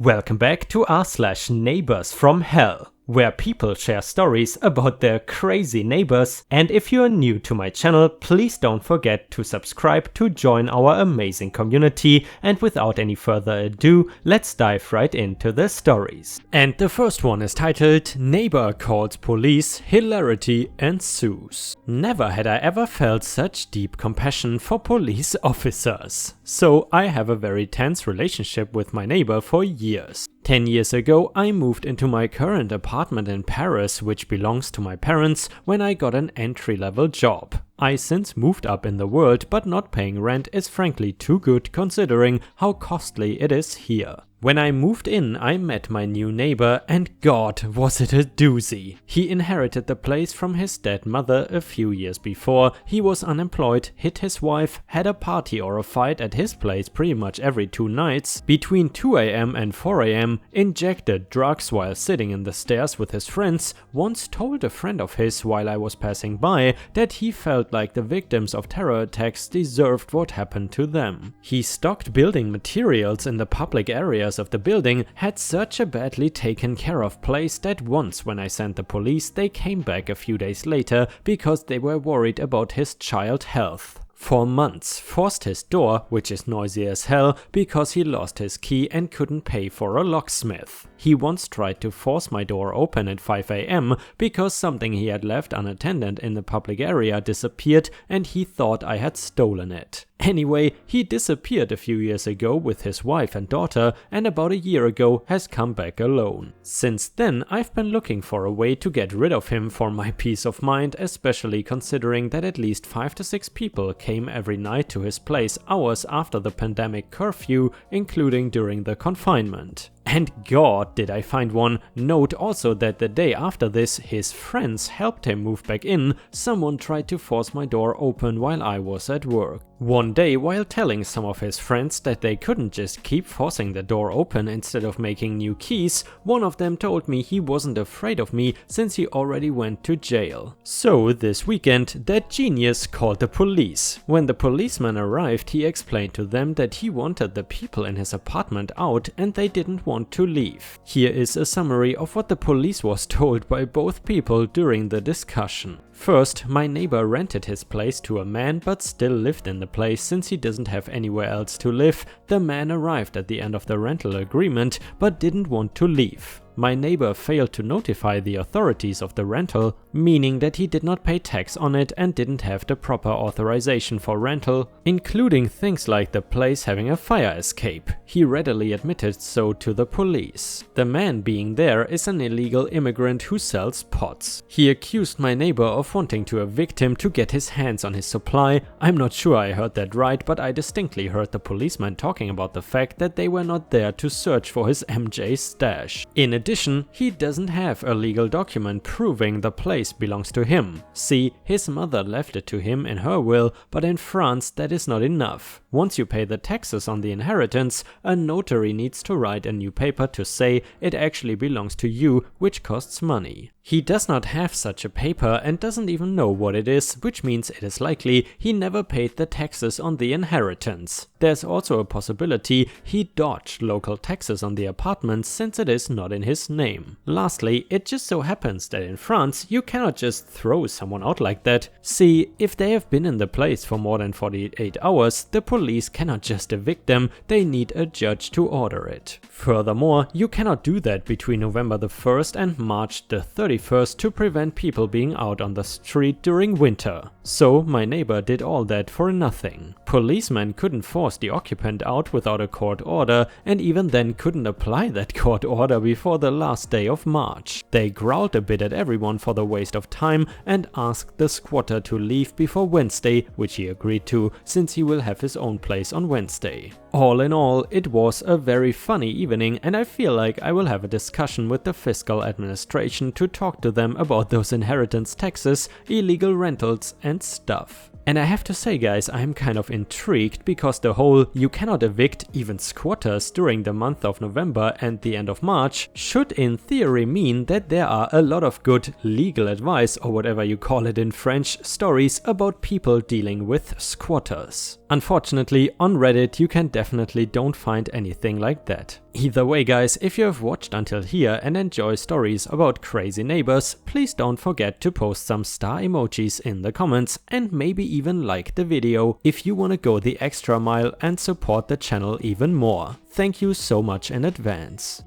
Welcome back to r/Neighbors from Hell, where people share stories about their crazy neighbors. And if you are new to my channel, please don't forget to subscribe to join our amazing community. And without any further ado, let's dive right into the stories. And the first one is titled Neighbor Calls Police, Hilarity Ensues. Never had I ever felt such deep compassion for police officers. So I have a very tense relationship with my neighbor for years. 10 years ago, I moved into my current apartment in Paris, which belongs to my parents, when I got an entry-level job. I since moved up in the world, but not paying rent is frankly too good considering how costly it is here. When I moved in, I met my new neighbor, and God, was it a doozy. He inherited the place from his dead mother a few years before. He was unemployed, hit his wife, had a party or a fight at his place pretty much every 2 nights, between 2 AM and 4 AM, injected drugs while sitting in the stairs with his friends, once told a friend of his while I was passing by that he felt like the victims of terror attacks deserved what happened to them. He stocked building materials in the public areas of the building, had such a badly taken care of place that once when I sent the police, they came back a few days later because they were worried about his child health. For months, forced his door, which is noisy as hell, because he lost his key and couldn't pay for a locksmith. He once tried to force my door open at 5 AM because something he had left unattended in the public area disappeared and he thought I had stolen it. Anyway, he disappeared a few years ago with his wife and daughter, and about a year ago has come back alone. Since then, I've been looking for a way to get rid of him for my peace of mind, especially considering that at least 5 to 6 people came every night to his place hours after the pandemic curfew, including during the confinement. And God, did I find one. Note also that the day after this, his friends helped him move back in. Someone tried to force my door open while I was at work. One day, while telling some of his friends that they couldn't just keep forcing the door open instead of making new keys, one of them told me he wasn't afraid of me since he already went to jail. So this weekend, that genius called the police. When the policeman arrived, he explained to them that he wanted the people in his apartment out and they didn't want to leave. Here is a summary of what the police was told by both people during the discussion. First, my neighbor rented his place to a man but still lived in the place since he doesn't have anywhere else to live. The man arrived at the end of the rental agreement but didn't want to leave. My neighbor failed to notify the authorities of the rental, meaning that he did not pay tax on it and didn't have the proper authorization for rental, including things like the place having a fire escape. He readily admitted so to the police. The man being there is an illegal immigrant who sells pots. He accused my neighbor of wanting to evict him to get his hands on his supply. I'm not sure I heard that right, but I distinctly heard the policeman talking about the fact that they were not there to search for his MJ stash. In addition, he doesn't have a legal document proving the place belongs to him. See, his mother left it to him in her will, but in France that is not enough. Once you pay the taxes on the inheritance, a notary needs to write a new paper to say it actually belongs to you, which costs money. He does not have such a paper and doesn't even know what it is, which means it is likely he never paid the taxes on the inheritance. There's also a possibility he dodged local taxes on the apartment since it is not in his name. Lastly, it just so happens that in France you cannot just throw someone out like that. See, if they have been in the place for more than 48 hours, the police cannot just evict them, they need a judge to order it. Furthermore, you cannot do that between November the 1st and March the 31st to prevent people being out on the street during winter. So my neighbor did all that for nothing. Policemen couldn't force the occupant out without a court order, and even then couldn't apply that court order before the last day of March. They growled a bit at everyone for the waste of time and asked the squatter to leave before Wednesday, which he agreed to since he will have his own place on Wednesday. All in all, it was a very funny evening, and I feel like I will have a discussion with the fiscal administration to talk to them about those inheritance taxes, illegal rentals and stuff. And I have to say guys, I'm kind of intrigued because the whole you cannot evict even squatters during the month of November and the end of March should in theory mean that there are a lot of good legal advice, or whatever you call it in French, stories about people dealing with squatters. Unfortunately, on Reddit you can definitely definitely don't find anything like that. Either way guys, if you have watched until here and enjoy stories about crazy neighbors, please don't forget to post some star emojis in the comments and maybe even like the video if you wanna go the extra mile and support the channel even more. Thank you so much in advance.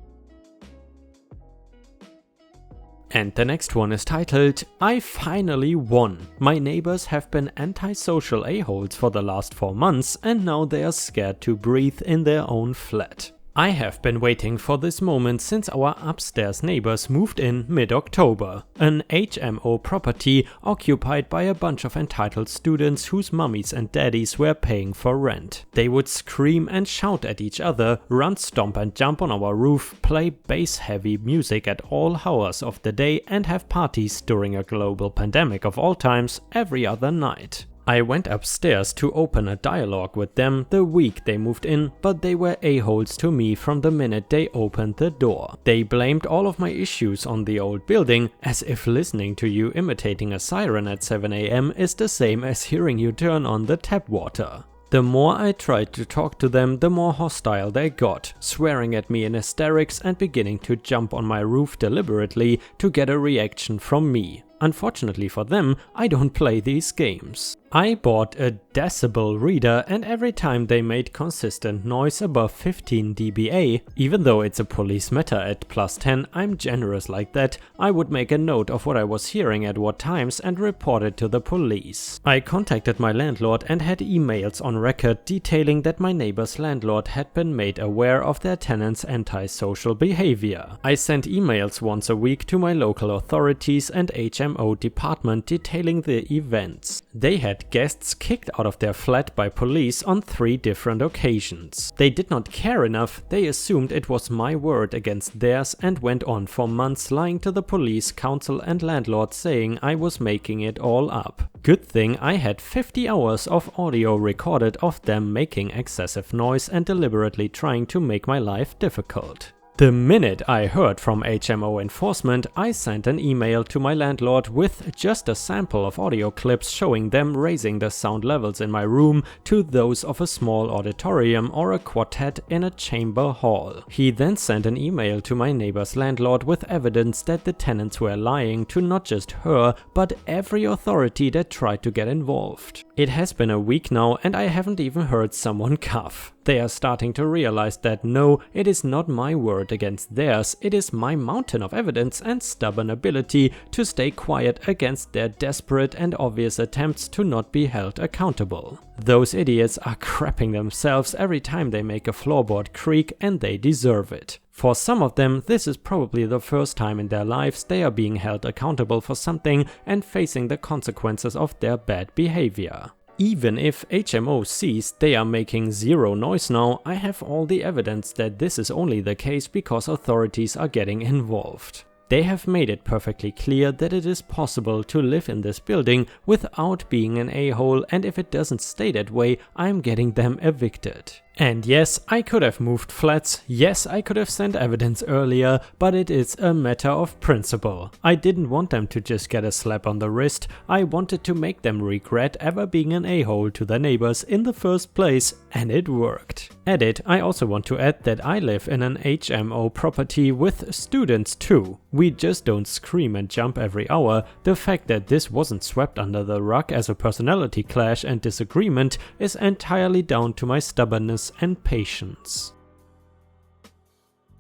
And the next one is titled, I finally won. My neighbors have been antisocial a-holes for the last 4 months and now they are scared to breathe in their own flat. I have been waiting for this moment since our upstairs neighbors moved in mid-October. An HMO property occupied by a bunch of entitled students whose mummies and daddies were paying for rent. They would scream and shout at each other, run, stomp and jump on our roof, play bass-heavy music at all hours of the day and have parties during a global pandemic of all times every other night. I went upstairs to open a dialogue with them the week they moved in, but they were a-holes to me from the minute they opened the door. They blamed all of my issues on the old building, as if listening to you imitating a siren at 7 AM is the same as hearing you turn on the tap water. The more I tried to talk to them, the more hostile they got, swearing at me in hysterics and beginning to jump on my roof deliberately to get a reaction from me. Unfortunately for them, I don't play these games. I bought a decibel reader and every time they made consistent noise above 15 dBA, even though it's a police matter at +10, I'm generous like that, I would make a note of what I was hearing at what times and report it to the police. I contacted my landlord and had emails on record detailing that my neighbor's landlord had been made aware of their tenants' antisocial behavior. I sent emails once a week to my local authorities and HMO department detailing the events. They had guests kicked out of their flat by police on 3 different occasions. They did not care enough, they assumed it was my word against theirs and went on for months lying to the police, council and landlord saying I was making it all up. Good thing I had 50 hours of audio recorded of them making excessive noise and deliberately trying to make my life difficult. The minute I heard from HMO enforcement, I sent an email to my landlord with just a sample of audio clips showing them raising the sound levels in my room to those of a small auditorium or a quartet in a chamber hall. He then sent an email to my neighbor's landlord with evidence that the tenants were lying to not just her, but every authority that tried to get involved. It has been a week now and I haven't even heard someone cough. They are starting to realize that no, it is not my word against theirs, it is my mountain of evidence and stubborn ability to stay quiet against their desperate and obvious attempts to not be held accountable. Those idiots are crapping themselves every time they make a floorboard creak and they deserve it. For some of them, this is probably the first time in their lives they are being held accountable for something and facing the consequences of their bad behavior. Even if HMO sees they are making zero noise now, I have all the evidence that this is only the case because authorities are getting involved. They have made it perfectly clear that it is possible to live in this building without being an a-hole, and if it doesn't stay that way, I'm getting them evicted. And yes, I could have moved flats, yes, I could have sent evidence earlier, but it is a matter of principle. I didn't want them to just get a slap on the wrist, I wanted to make them regret ever being an a-hole to their neighbors in the first place, and it worked. Edit, I also want to add that I live in an HMO property with students too. We just don't scream and jump every hour. The fact that this wasn't swept under the rug as a personality clash and disagreement is entirely down to my stubbornness and patience.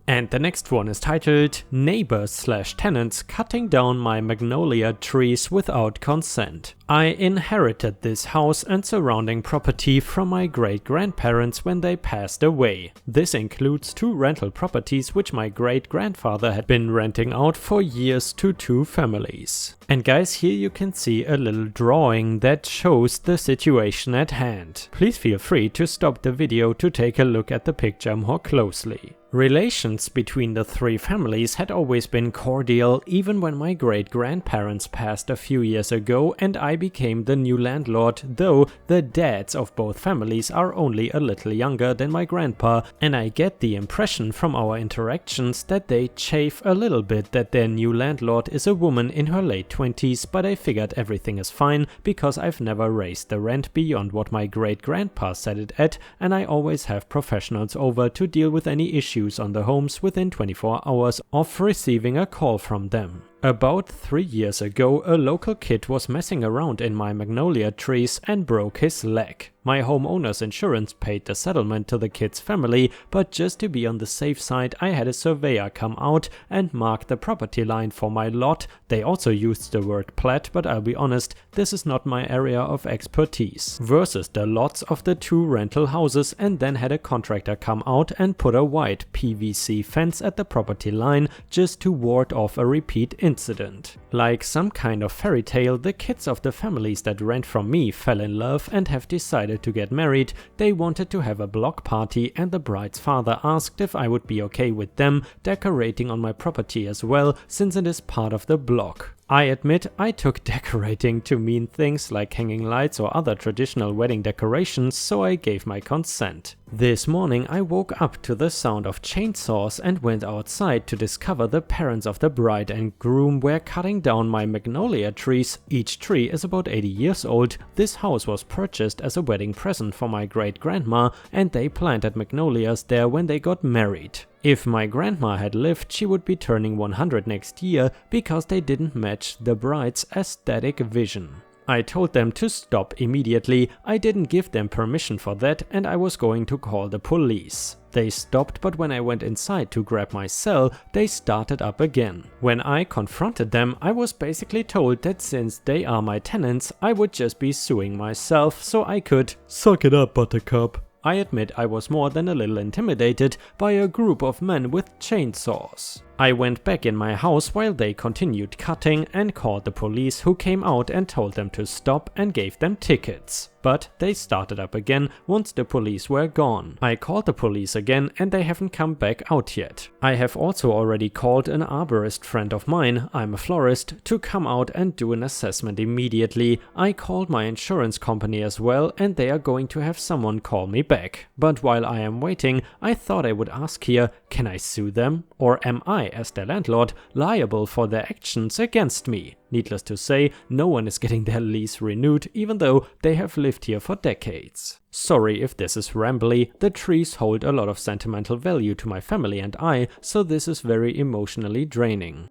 And the next one is titled, Neighbors/tenants cutting down my magnolia trees without consent. I inherited this house and surrounding property from my great-grandparents when they passed away. This includes 2 rental properties which my great-grandfather had been renting out for years to 2 families. And guys, here you can see a little drawing that shows the situation at hand. Please feel free to stop the video to take a look at the picture more closely. Relations between the 3 families had always been cordial even when my great-grandparents passed a few years ago and I I became the new landlord, though the dads of both families are only a little younger than my grandpa, and I get the impression from our interactions that they chafe a little bit that their new landlord is a woman in her late 20s, but I figured everything is fine because I've never raised the rent beyond what my great-grandpa set it at, and I always have professionals over to deal with any issues on the homes within 24 hours of receiving a call from them. About 3 years ago, a local kid was messing around in my magnolia trees and broke his leg. My homeowner's insurance paid the settlement to the kid's family, but just to be on the safe side, I had a surveyor come out and mark the property line for my lot. They also used the word plat, but I'll be honest, this is not my area of expertise. Versus the lots of the 2 rental houses, and then had a contractor come out and put a white PVC fence at the property line just to ward off a repeat incident. Like some kind of fairy tale, the kids of the families that rent from me fell in love and have decided to get married. They wanted to have a block party, and the bride's father asked if I would be okay with them decorating on my property as well, since it is part of the block. I admit I took decorating to mean things like hanging lights or other traditional wedding decorations, so I gave my consent. This morning I woke up to the sound of chainsaws and went outside to discover the parents of the bride and groom were cutting down my magnolia trees. Each tree is about 80 years old. This house was purchased as a wedding present for my great-grandma, and they planted magnolias there when they got married. If my grandma had lived, she would be turning 100 next year because they didn't match the bride's aesthetic vision. I told them to stop immediately. I didn't give them permission for that, and I was going to call the police. They stopped, but when I went inside to grab my cell, they started up again. When I confronted them, I was basically told that since they are my tenants, I would just be suing myself so I could suck it up, buttercup. I admit I was more than a little intimidated by a group of men with chainsaws. I went back in my house while they continued cutting and called the police, who came out and told them to stop and gave them tickets. But they started up again once the police were gone. I called the police again and they haven't come back out yet. I have also already called an arborist friend of mine, I'm a florist, to come out and do an assessment immediately. I called my insurance company as well, and they are going to have someone call me back. But while I am waiting, I thought I would ask here, can I sue them? Or am I, as their landlord, liable for their actions against me? Needless to say, no one is getting their lease renewed, even though they have lived here for decades. Sorry if this is rambly, the trees hold a lot of sentimental value to my family and I, so this is very emotionally draining.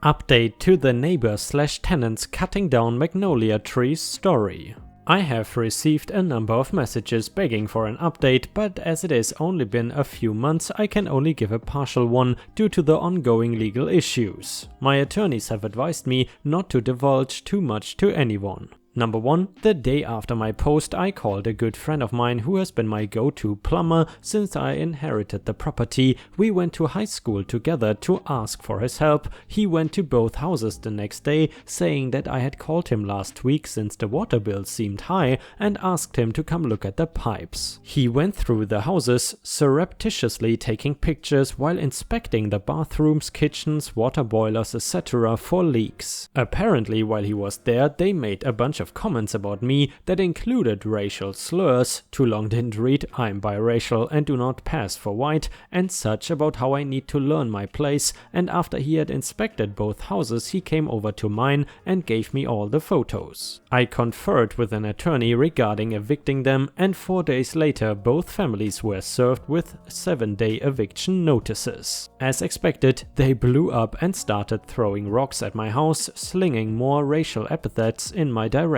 Update to the neighbor/tenants cutting down magnolia trees story. I have received a number of messages begging for an update, but as it has only been a few months, I can only give a partial one due to the ongoing legal issues. My attorneys have advised me not to divulge too much to anyone. Number 1. The day after my post, I called a good friend of mine who has been my go-to plumber since I inherited the property. We went to high school together to ask for his help. He went to both houses the next day, saying that I had called him last week since the water bill seemed high, and asked him to come look at the pipes. He went through the houses, surreptitiously taking pictures while inspecting the bathrooms, kitchens, water boilers, etc. for leaks. Apparently, while he was there, they made a bunch of comments about me that included racial slurs, too long didn't read, I'm biracial and do not pass for white, and such about how I need to learn my place, and after he had inspected both houses he came over to mine and gave me all the photos. I conferred with an attorney regarding evicting them, and 4 days later both families were served with 7-day eviction notices. As expected, they blew up and started throwing rocks at my house, slinging more racial epithets in my direction.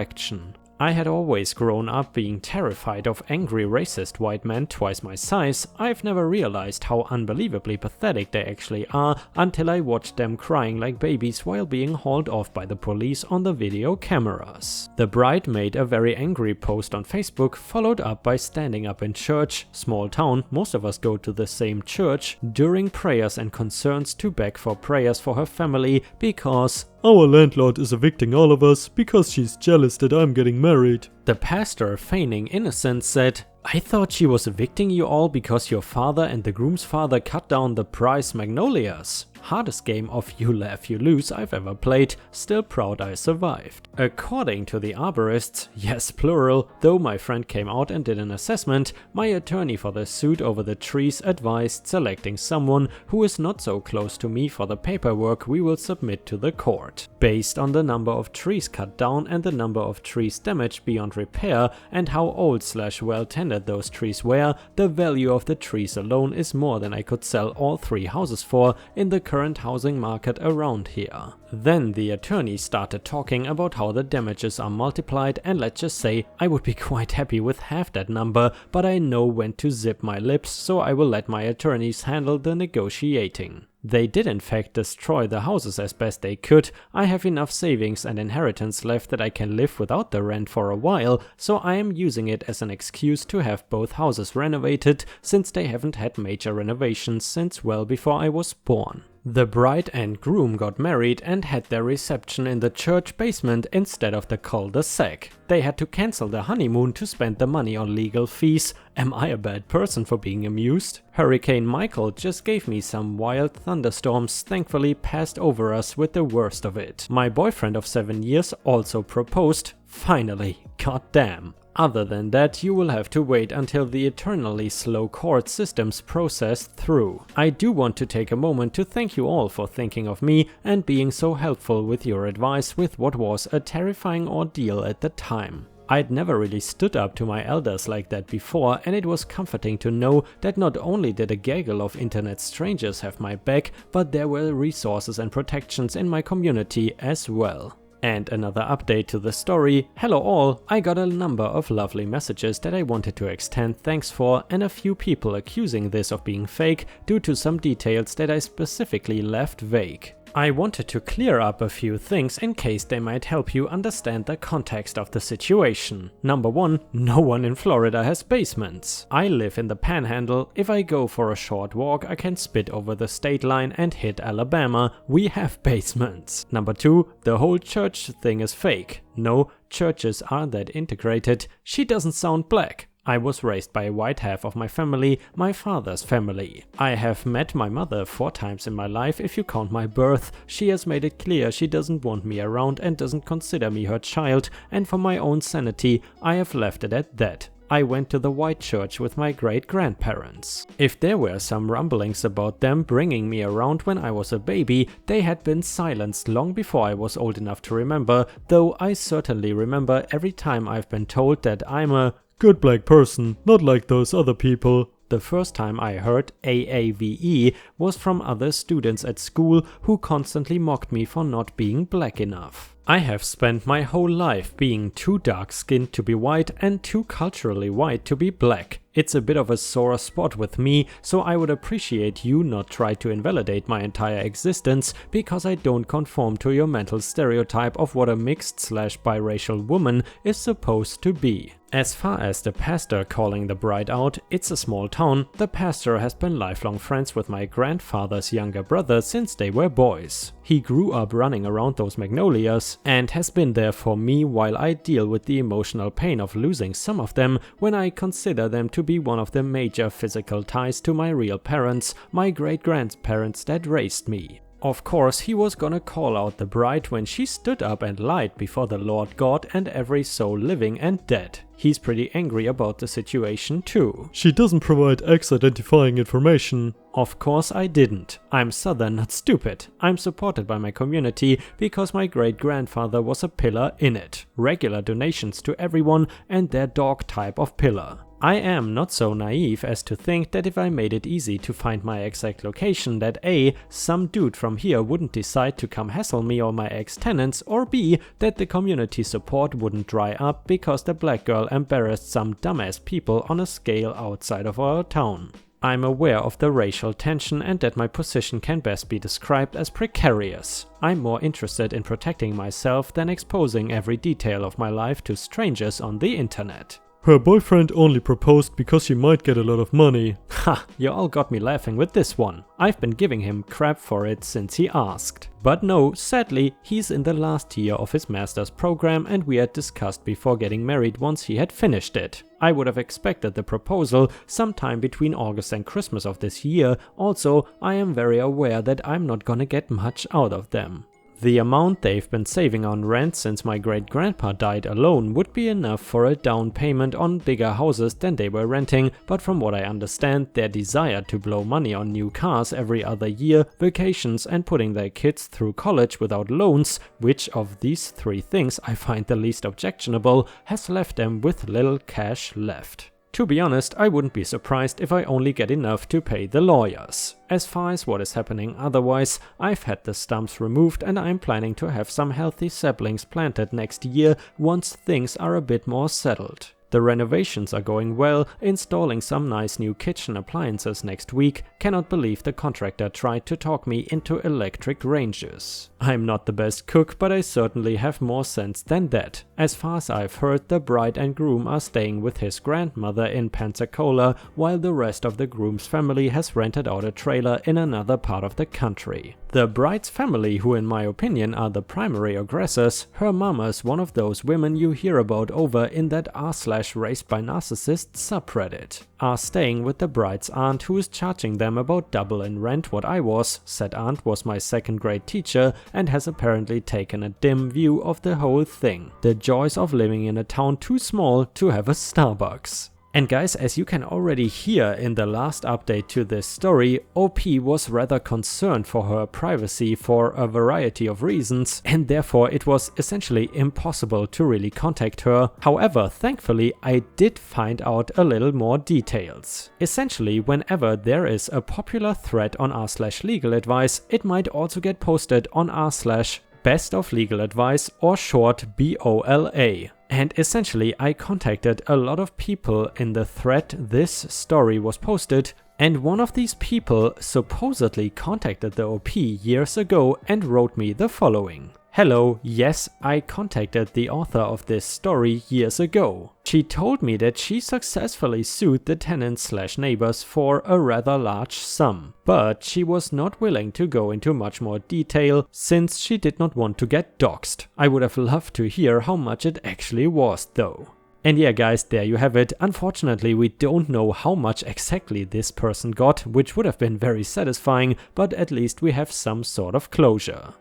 I had always grown up being terrified of angry racist white men twice my size. I've never realized how unbelievably pathetic they actually are until I watched them crying like babies while being hauled off by the police on the video cameras. The bride made a very angry post on Facebook, followed up by standing up in church, small town, most of us go to the same church, during prayers and concerns to beg for prayers for her family because our landlord is evicting all of us because she's jealous that I'm getting married. The pastor, feigning innocence, said, I thought she was evicting you all because your father and the groom's father cut down the prize magnolias. Hardest game of you laugh you lose I've ever played, still proud I survived. According to the arborists, yes plural, though my friend came out and did an assessment, my attorney for the suit over the trees advised selecting someone who is not so close to me for the paperwork we will submit to the court. Based on the number of trees cut down and the number of trees damaged beyond repair and how old/well tended those trees were, the value of the trees alone is more than I could sell all 3 houses for in the current housing market around here. Then the attorney started talking about how the damages are multiplied, and let's just say I would be quite happy with half that number, but I know when to zip my lips, so I will let my attorneys handle the negotiating. They did in fact destroy the houses as best they could. I have enough savings and inheritance left that I can live without the rent for a while, so I am using it as an excuse to have both houses renovated, since they haven't had major renovations since well before I was born. The bride and groom got married and had their reception in the church basement instead of the cul-de-sac. They had to cancel the honeymoon to spend the money on legal fees. Am I a bad person for being amused? Hurricane Michael just gave me some wild thunderstorms, thankfully passed over us with the worst of it. My boyfriend of 7 years also proposed. Finally, goddamn. Other than that, you will have to wait until the eternally slow court systems process through. I do want to take a moment to thank you all for thinking of me and being so helpful with your advice with what was a terrifying ordeal at the time. I'd never really stood up to my elders like that before, and it was comforting to know that not only did a gaggle of internet strangers have my back, but there were resources and protections in my community as well. And another update to the story. Hello all, I got a number of lovely messages that I wanted to extend thanks for, and a few people accusing this of being fake due to some details that I specifically left vague. I wanted to clear up a few things in case they might help you understand the context of the situation. Number 1, no one in Florida has basements. I live in the Panhandle. If I go for a short walk, I can spit over the state line and hit Alabama. We have basements. Number 2, the whole church thing is fake. No, churches aren't that integrated. She doesn't sound black. I was raised by a white half of my family, my father's family. I have met my mother 4 times in my life if you count my birth. She has made it clear she doesn't want me around and doesn't consider me her child, and for my own sanity, I have left it at that. I went to the white church with my great-grandparents. If there were some rumblings about them bringing me around when I was a baby, they had been silenced long before I was old enough to remember, though I certainly remember every time I've been told that I'm a good black person, not like those other people. The first time I heard AAVE was from other students at school who constantly mocked me for not being black enough. I have spent my whole life being too dark-skinned to be white and too culturally white to be black. It's a bit of a sore spot with me, so I would appreciate you not try to invalidate my entire existence because I don't conform to your mental stereotype of what a mixed/biracial woman is supposed to be. As far as the pastor calling the bride out, it's a small town. The pastor has been lifelong friends with my grandfather's younger brother since they were boys. He grew up running around those Magnolias and has been there for me while I deal with the emotional pain of losing some of them when I consider them to be one of the major physical ties to my real parents, my great-grandparents that raised me. Of course, he was gonna call out the bride when she stood up and lied before the Lord God and every soul living and dead. He's pretty angry about the situation too. She doesn't provide X-identifying information. Of course I didn't. I'm Southern, not stupid. I'm supported by my community because my great-grandfather was a pillar in it. Regular donations to everyone and their dog type of pillar. I am not so naive as to think that if I made it easy to find my exact location that A, some dude from here wouldn't decide to come hassle me or my ex-tenants, or B, that the community support wouldn't dry up because the black girl embarrassed some dumbass people on a scale outside of our town. I'm aware of the racial tension and that my position can best be described as precarious. I'm more interested in protecting myself than exposing every detail of my life to strangers on the internet. Her boyfriend only proposed because she might get a lot of money. Ha, you all got me laughing with this one. I've been giving him crap for it since he asked. But no, sadly, he's in the last year of his master's program and we had discussed before getting married once he had finished it. I would have expected the proposal sometime between August and Christmas of this year. Also, I am very aware that I'm not gonna get much out of them. The amount they've been saving on rent since my great-grandpa died alone would be enough for a down payment on bigger houses than they were renting, but from what I understand, their desire to blow money on new cars every other year, vacations and putting their kids through college without loans, which of these three things I find the least objectionable, has left them with little cash left. To be honest, I wouldn't be surprised if I only get enough to pay the lawyers. As far as what is happening otherwise, I've had the stumps removed and I'm planning to have some healthy saplings planted next year once things are a bit more settled. The renovations are going well, installing some nice new kitchen appliances next week. Cannot believe the contractor tried to talk me into electric ranges. I'm not the best cook, but I certainly have more sense than that. As far as I've heard, the bride and groom are staying with his grandmother in Pensacola, while the rest of the groom's family has rented out a trailer in another part of the country. The bride's family, who in my opinion are the primary aggressors, her mama's one of those women you hear about over in that r/raised by narcissists subreddit, are staying with the bride's aunt, who is charging them about double in rent what I was. Said aunt was my second grade teacher and has apparently taken a dim view of the whole thing. The joys of living in a town too small to have a Starbucks. And guys, as you can already hear in the last update to this story, OP was rather concerned for her privacy for a variety of reasons, and therefore it was essentially impossible to really contact her. However, thankfully I did find out a little more details. Essentially, whenever there is a popular thread on r/legal advice, it might also get posted on r/best of legal advice, or short BOLA. And essentially I contacted a lot of people in the thread this story was posted, and one of these people supposedly contacted the OP years ago and wrote me the following. Hello, yes, I contacted the author of this story years ago. She told me that she successfully sued the tenants/neighbors for a rather large sum, but she was not willing to go into much more detail since she did not want to get doxxed. I would have loved to hear how much it actually was though. And yeah guys, there you have it. Unfortunately, we don't know how much exactly this person got, which would have been very satisfying, but at least we have some sort of closure.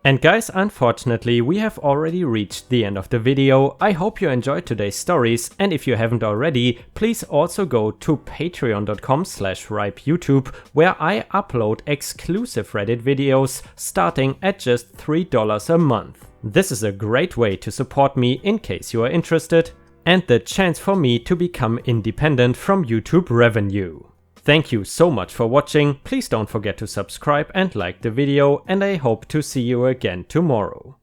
And guys, unfortunately, we have already reached the end of the video. I hope you enjoyed today's stories, and if you haven't already, please also go to patreon.com/ripeyoutube, where I upload exclusive Reddit videos starting at just $3 a month. This is a great way to support me in case you are interested, and the chance for me to become independent from YouTube revenue. Thank you so much for watching. Please don't forget to subscribe and like the video, and I hope to see you again tomorrow.